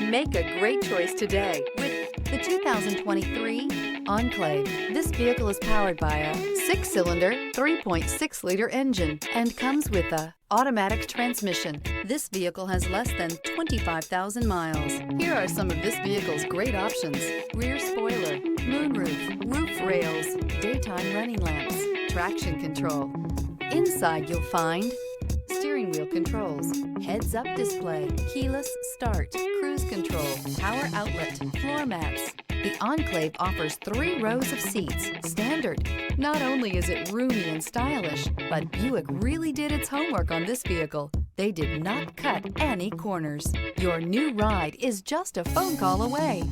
Make a great choice today with the 2023 Enclave. This vehicle is powered by a 6-cylinder, 3.6-liter engine and comes with a automatic transmission. This vehicle has less than 25,000 miles. Here are some of this vehicle's great options: rear spoiler, moonroof, roof rails, daytime running lamps, traction control. Inside you'll find steering wheel controls, heads-up display, keyless start, cruise control, power outlet, floor mats. The Enclave offers 3 rows of seats, standard. Not only is it roomy and stylish, but Buick really did its homework on this vehicle. They did not cut any corners. Your new ride is just a phone call away.